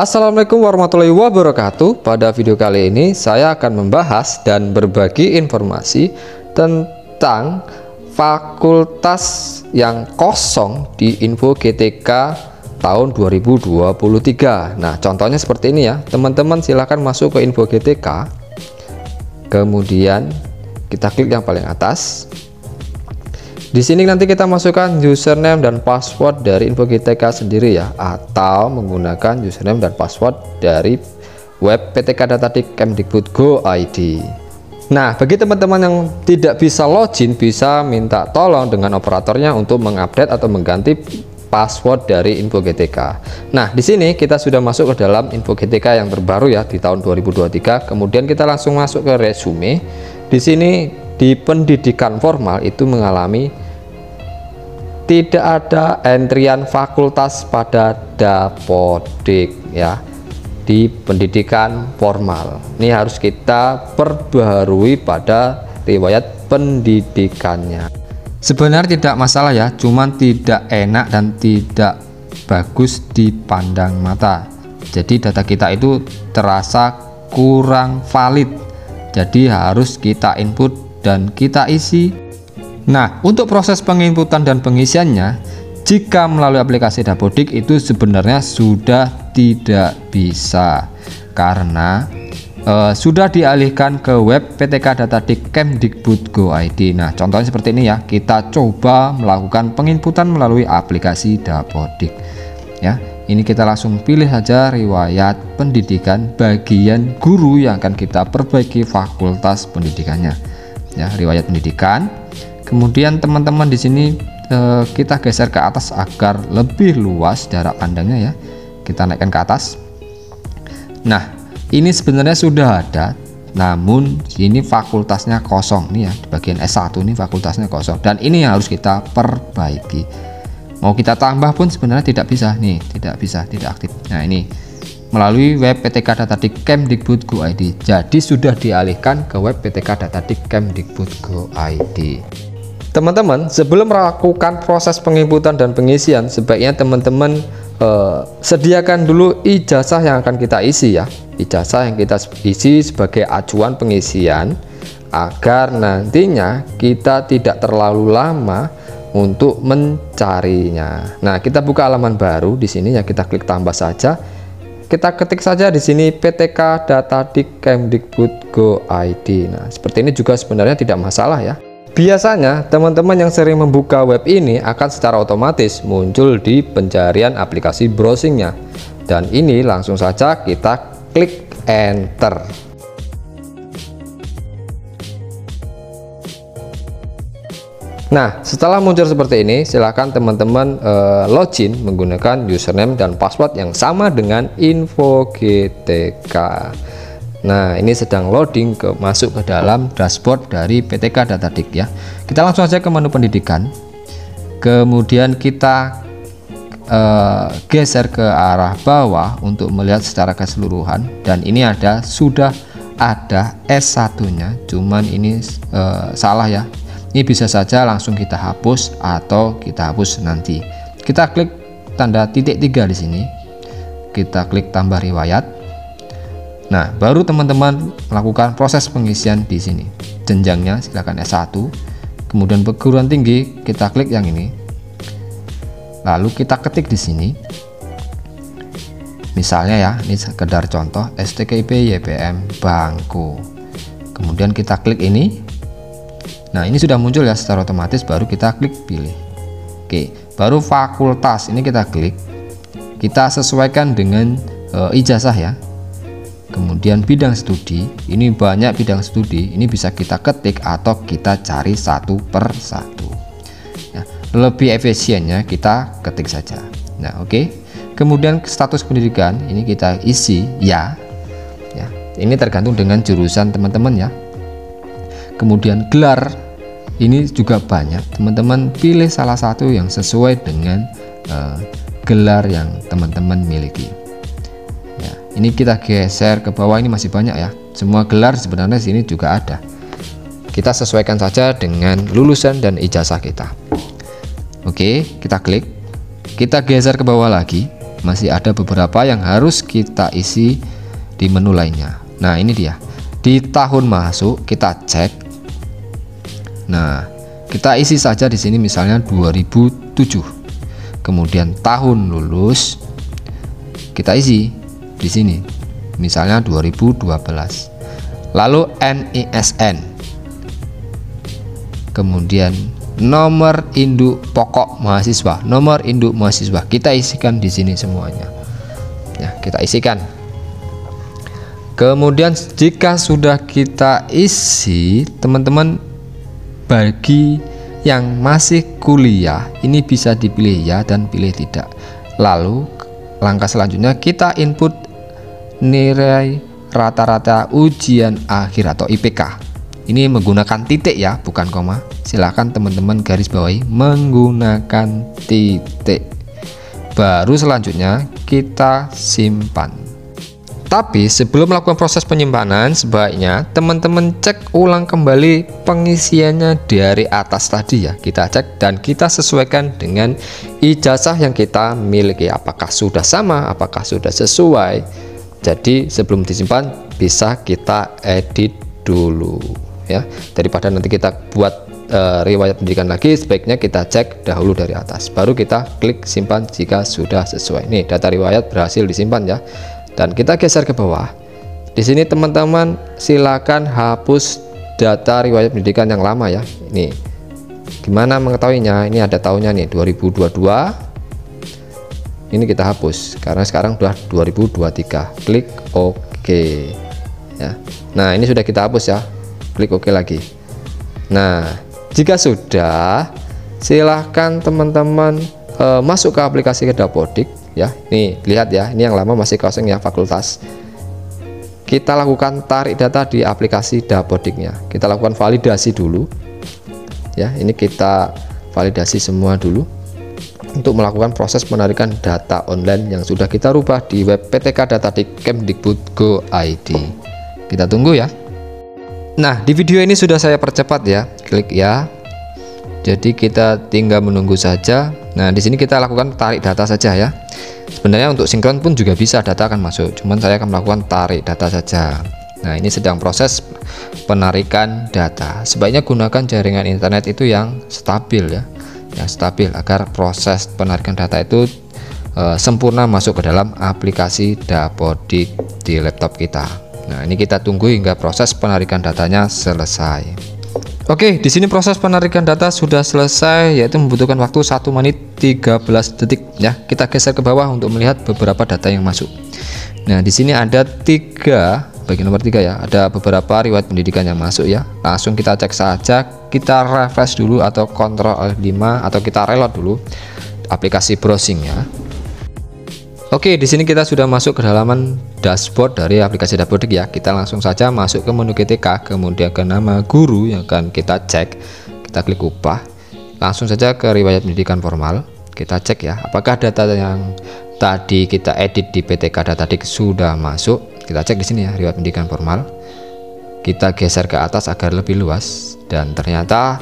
Assalamualaikum warahmatullahi wabarakatuh. Pada video kali ini saya akan membahas dan berbagi informasi tentang fakultas yang kosong di Info GTK tahun 2023. Nah, contohnya seperti ini ya. Teman-teman silahkan masuk ke Info GTK. Kemudian kita klik yang paling atas. Di sini nanti kita masukkan username dan password dari Info GTK sendiri ya, atau menggunakan username dan password dari web ptkdatadik.kemdikbud.go.id. Nah, bagi teman-teman yang tidak bisa login, bisa minta tolong dengan operatornya untuk mengupdate atau mengganti password dari Info GTK. Nah, di sini kita sudah masuk ke dalam Info GTK yang terbaru ya di tahun 2023. Kemudian kita langsung masuk ke resume. Di sini di pendidikan formal itu mengalami tidak ada entrian fakultas pada Dapodik ya di pendidikan formal. Ini harus kita perbaharui pada riwayat pendidikannya. Sebenarnya tidak masalah ya, cuman tidak enak dan tidak bagus dipandang mata. Jadi data kita itu terasa kurang valid. Jadi harus kita input dan kita isi. Nah, untuk proses penginputan dan pengisiannya, jika melalui aplikasi Dapodik itu sebenarnya sudah tidak bisa karena sudah dialihkan ke web ptkdatadik.kemdikbud.go.id. Nah, contohnya seperti ini ya. Kita coba melakukan penginputan melalui aplikasi Dapodik. Ya, ini kita langsung pilih saja riwayat pendidikan bagian guru yang akan kita perbaiki fakultas pendidikannya. Ya, riwayat pendidikan. Kemudian teman-teman di sini kita geser ke atas agar lebih luas jarak pandangnya ya. Kita naikkan ke atas. Nah, ini sebenarnya sudah ada, namun ini fakultasnya kosong nih ya. Di bagian S1 ini fakultasnya kosong dan ini yang harus kita perbaiki. Mau kita tambah pun sebenarnya tidak bisa nih, tidak bisa, tidak aktif. Nah, ini melalui web ptkdatadik.kemdikbud.go.id. Jadi sudah dialihkan ke web ptkdatadik.kemdikbud.go.id. Teman-teman, sebelum melakukan proses penginputan dan pengisian, sebaiknya teman-teman sediakan dulu ijazah yang akan kita isi ya. Ijazah yang kita isi sebagai acuan pengisian agar nantinya kita tidak terlalu lama untuk mencarinya. Nah, kita buka halaman baru di sini ya, kita klik tambah saja. Kita ketik saja di sini ptkdatadik.kemdikbud.go.id. Nah, seperti ini juga sebenarnya tidak masalah ya. Biasanya teman-teman yang sering membuka web ini akan secara otomatis muncul di pencarian aplikasi browsingnya, dan ini langsung saja kita klik enter. Nah, setelah muncul seperti ini, silahkan teman-teman login menggunakan username dan password yang sama dengan Info GTK. Nah, ini sedang loading masuk ke dalam dashboard dari PTK Datadik ya. Kita langsung saja ke menu pendidikan. Kemudian kita geser ke arah bawah untuk melihat secara keseluruhan. Dan ini sudah ada S1-nya, cuman ini salah ya. Ini bisa saja langsung kita hapus atau kita hapus nanti. Kita klik tanda titik 3 di sini. Kita klik tambah riwayat. Nah, baru teman-teman melakukan proses pengisian di sini. Jenjangnya silakan S1. Kemudian perguruan tinggi kita klik yang ini. Lalu kita ketik di sini. Misalnya ya, ini sekedar contoh STKIP YPM Bangko. Kemudian kita klik ini. Nah, ini sudah muncul ya secara otomatis, baru kita klik pilih. Oke, baru fakultas ini kita klik. Kita sesuaikan dengan ijazah ya. Kemudian bidang studi, ini banyak bidang studi, ini bisa kita ketik atau kita cari satu per satu. Ya, lebih efisiennya kita ketik saja. Nah, oke. Kemudian status pendidikan, ini kita isi ya. Ya, ini tergantung dengan jurusan teman-teman ya. Kemudian gelar, ini juga banyak. Teman-teman pilih salah satu yang sesuai dengan gelar yang teman-teman miliki. Ini kita geser ke bawah, ini masih banyak ya. Semua gelar sebenarnya sini juga ada. Kita sesuaikan saja dengan lulusan dan ijazah kita. Oke, kita klik. Kita geser ke bawah lagi. masih ada beberapa yang harus kita isi di menu lainnya. Nah, ini dia. Di tahun masuk kita cek. Nah, kita isi saja di sini misalnya 2007. Kemudian tahun lulus kita isi di sini misalnya 2012. Lalu NISN. Kemudian nomor induk pokok mahasiswa, nomor induk mahasiswa kita isikan di sini semuanya. Ya, kita isikan. Kemudian jika sudah kita isi, teman-teman, bagi yang masih kuliah ini bisa dipilih ya dan pilih tidak. Lalu langkah selanjutnya kita input nilai rata-rata ujian akhir atau IPK. Ini menggunakan titik ya, bukan koma. Silahkan teman-teman garis bawahi menggunakan titik. Baru selanjutnya kita simpan. Tapi sebelum melakukan proses penyimpanan, sebaiknya teman-teman cek ulang kembali pengisiannya dari atas tadi ya. Kita cek dan kita sesuaikan dengan ijazah yang kita miliki. Apakah sudah sama, apakah sudah sesuai. Jadi sebelum disimpan bisa kita edit dulu ya. Daripada nanti kita buat riwayat pendidikan lagi, sebaiknya kita cek dahulu dari atas. Baru kita klik simpan jika sudah sesuai. Nih, data riwayat berhasil disimpan ya. Dan kita geser ke bawah. Di sini teman-teman silakan hapus data riwayat pendidikan yang lama ya. Ini gimana mengetahuinya? Ini ada tahunnya nih 2022. Ini kita hapus karena sekarang udah 2023. Klik OK ya. Nah, ini sudah kita hapus ya. Klik OK lagi. Nah, jika sudah, silahkan teman-teman masuk ke aplikasi Dapodik ya. Nih, lihat ya, ini yang lama masih kosong ya, fakultas. Kita lakukan tarik data di aplikasi Dapodiknya. Kita lakukan validasi dulu ya. Ini kita validasi semua dulu untuk melakukan proses penarikan data online yang sudah kita rubah di web ptk.data.kemdikbud.go.id. Kita tunggu ya. Nah, di video ini sudah saya percepat ya. Klik ya. Jadi kita tinggal menunggu saja. Nah, di sini kita lakukan tarik data saja ya. Sebenarnya untuk sinkron pun juga bisa, data akan masuk. Cuman saya akan melakukan tarik data saja. Nah, ini sedang proses penarikan data. Sebaiknya gunakan jaringan internet itu yang stabil ya. Yang stabil agar proses penarikan data itu sempurna masuk ke dalam aplikasi Dapodik di laptop kita. Nah, ini kita tunggu hingga proses penarikan datanya selesai. Oke, di sini proses penarikan data sudah selesai, yaitu membutuhkan waktu 1 menit 13 detik ya. Kita geser ke bawah untuk melihat beberapa data yang masuk. Nah, di sini ada 3, bagian nomor 3 ya, ada beberapa riwayat pendidikan yang masuk ya. Langsung kita cek saja, kita refresh dulu atau Ctrl F5 atau kita reload dulu aplikasi browsing ya. Oke, di sini kita sudah masuk ke halaman dashboard dari aplikasi Dapodik ya. Kita langsung saja masuk ke menu GTK, kemudian ke nama guru yang akan kita cek. Kita klik ubah. Langsung saja ke riwayat pendidikan formal. Kita cek ya, apakah data yang tadi kita edit di PTK Datadik sudah masuk. Kita cek di sini ya, riwayat pendidikan formal. Kita geser ke atas agar lebih luas dan ternyata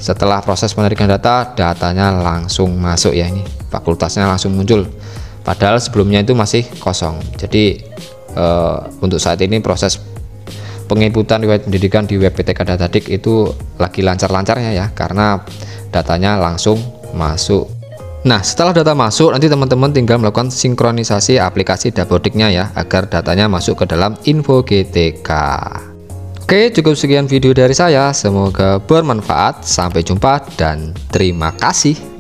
setelah proses penarikan data, datanya langsung masuk ya. Ini fakultasnya langsung muncul. Padahal sebelumnya itu masih kosong. Jadi untuk saat ini proses penginputan riwayat pendidikan di web PTK Datadik itu lagi lancar-lancarnya ya, karena datanya langsung masuk. Nah, setelah data masuk, nanti teman-teman tinggal melakukan sinkronisasi aplikasi Dapodiknya ya, agar datanya masuk ke dalam info GTK. Oke, cukup sekian video dari saya. Semoga bermanfaat. Sampai jumpa dan terima kasih.